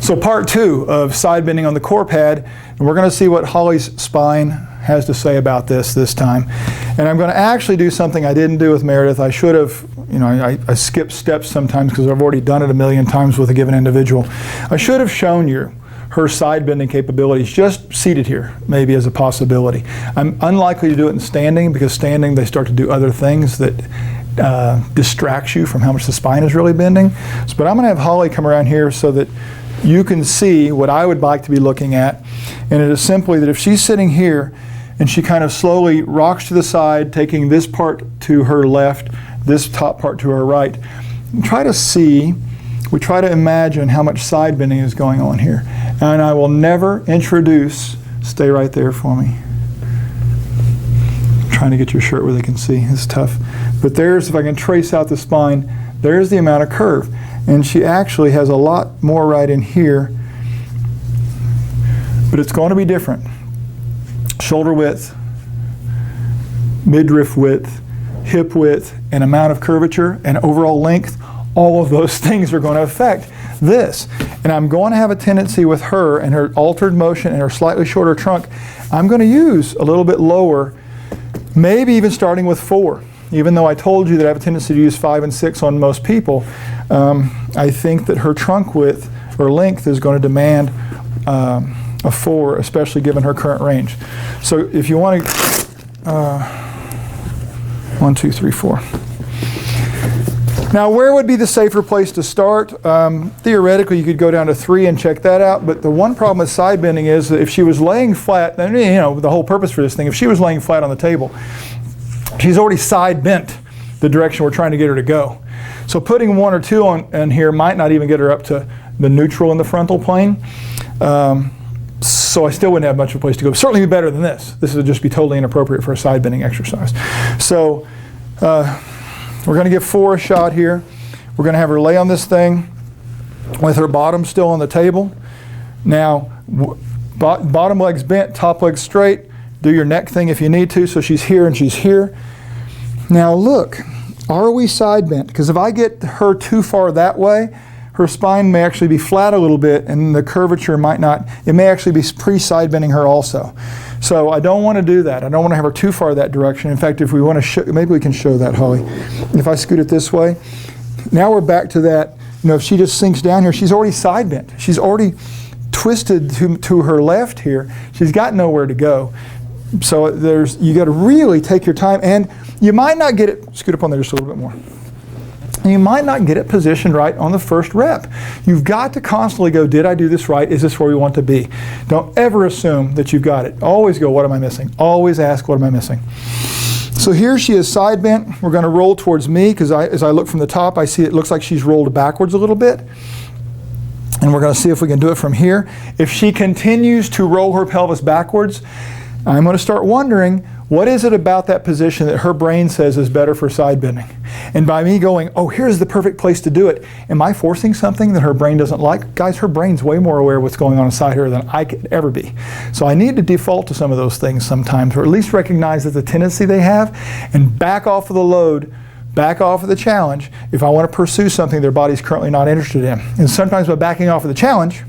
So part 2 of side bending on the CorePAD, and we're going to see what Holly's spine has to say about this time. And I'm going to actually do something I didn't do with Meredith. I should have, I skip steps sometimes because I've already done it a million times with a given individual. I should have shown you her side bending capabilities just seated here, maybe as a possibility. I'm unlikely to do it in standing because standing they start to do other things that distracts you from how much the spine is really bending. But I'm going to have Holly come around here so that you can see what I would like to be looking at. And it is simply that if she's sitting here and she kind of slowly rocks to the side, taking this part to her left, this top part to her right, we try to imagine how much side bending is going on here. And I will never introduce, stay right there for me. I'm trying to get your shirt where they can see, it's tough. But there's, if I can trace out the spine, there's the amount of curve. And she actually has a lot more right in here, but it's going to be different. Shoulder width, midriff width, hip width, and amount of curvature and overall length, all of those things are going to affect this. And I'm going to have a tendency with her and her altered motion and her slightly shorter trunk, I'm going to use a little bit lower, maybe even starting with 4. Even though I told you that I have a tendency to use 5 and 6 on most people, I think that her trunk width or length is going to demand a 4, especially given her current range. So if you want to, 1, 2, 3, 4. Now, where would be the safer place to start? Theoretically, you could go down to 3 and check that out, but the one problem with side bending is that if she was laying flat, then, the whole purpose for this thing, if she was laying flat on the table, she's already side bent the direction we're trying to get her to go. So putting 1 or 2 on here might not even get her up to the neutral in the frontal plane. So I still wouldn't have much of a place to go. Certainly be better than this. This would just be totally inappropriate for a side bending exercise. So we're going to give 4 a shot here. We're going to have her lay on this thing with her bottom still on the table. Now, bottom leg's bent, top leg's straight. Do your neck thing if you need to. So she's here and she's here. Now look, are we side bent? Because if I get her too far that way, her spine may actually be flat a little bit and the curvature might not, it may actually be pre-side bending her also. So I don't want to do that. I don't want to have her too far that direction. In fact, if we want to show, maybe we can show that, Holly. If I scoot it this way, now we're back to that, if she just sinks down here, she's already side bent. She's already twisted to her left here. She's got nowhere to go. So you got to really take your time, and you might not get it, scoot up on there just a little bit more. You might not get it positioned right on the first rep. You've got to constantly go, did I do this right? Is this where we want to be? Don't ever assume that you've got it. Always go, what am I missing? Always ask, what am I missing? So here she is side bent. We're going to roll towards me because as I look from the top, I see it looks like she's rolled backwards a little bit. And we're going to see if we can do it from here. If she continues to roll her pelvis backwards, I'm going to start wondering, what is it about that position that her brain says is better for side bending? And by me going, oh, here's the perfect place to do it, am I forcing something that her brain doesn't like? Guys, her brain's way more aware of what's going on inside her than I could ever be. So I need to default to some of those things sometimes, or at least recognize that the tendency they have, and back off of the load, back off of the challenge if I want to pursue something their body's currently not interested in. And sometimes by backing off of the challenge,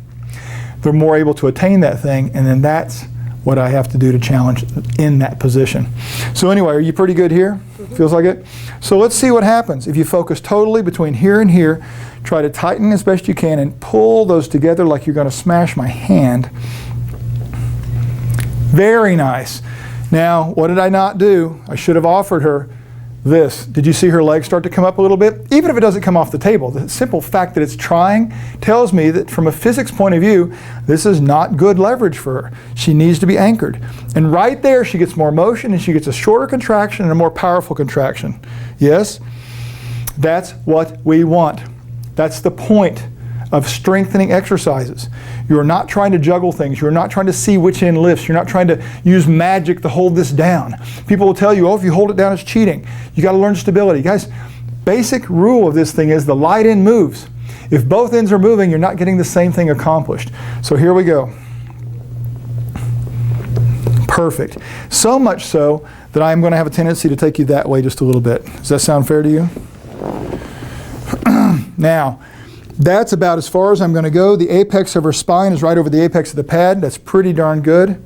they're more able to attain that thing, and then that's what I have to do to challenge in that position. So anyway, are you pretty good here? Feels like it? So let's see what happens. If you focus totally between here and here, try to tighten as best you can and pull those together like you're going to smash my hand. Very nice. Now, what did I not do? I should have offered her this. Did you see her legs start to come up a little bit? Even if it doesn't come off the table, the simple fact that it's trying tells me that from a physics point of view, this is not good leverage for her. She needs to be anchored. And right there, she gets more motion and she gets a shorter contraction and a more powerful contraction. Yes? That's what we want. That's the point of strengthening exercises. You're not trying to juggle things. You're not trying to see which end lifts. You're not trying to use magic to hold this down. People will tell you, oh, if you hold it down, it's cheating. You got to learn stability. Guys, basic rule of this thing is the light end moves. If both ends are moving, you're not getting the same thing accomplished. So here we go. Perfect. So much so that I'm going to have a tendency to take you that way just a little bit. Does that sound fair to you? Now, That's about as far as I'm going to go. The apex of her spine is right over the apex of the pad. That's pretty darn good.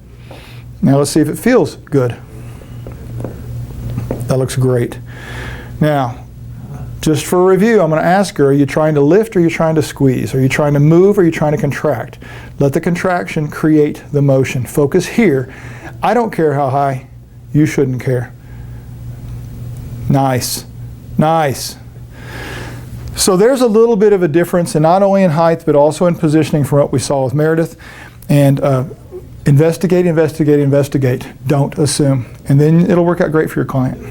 Now let's see if it feels good. That looks great. Now, just for review, I'm going to ask her, are you trying to lift or are you trying to squeeze? Are you trying to move or are you trying to contract? Let the contraction create the motion. Focus here. I don't care how high. You shouldn't care. Nice. Nice. So there's a little bit of a difference, and not only in height, but also in positioning from what we saw with Meredith. And investigate, investigate, investigate. Don't assume. And then it'll work out great for your client.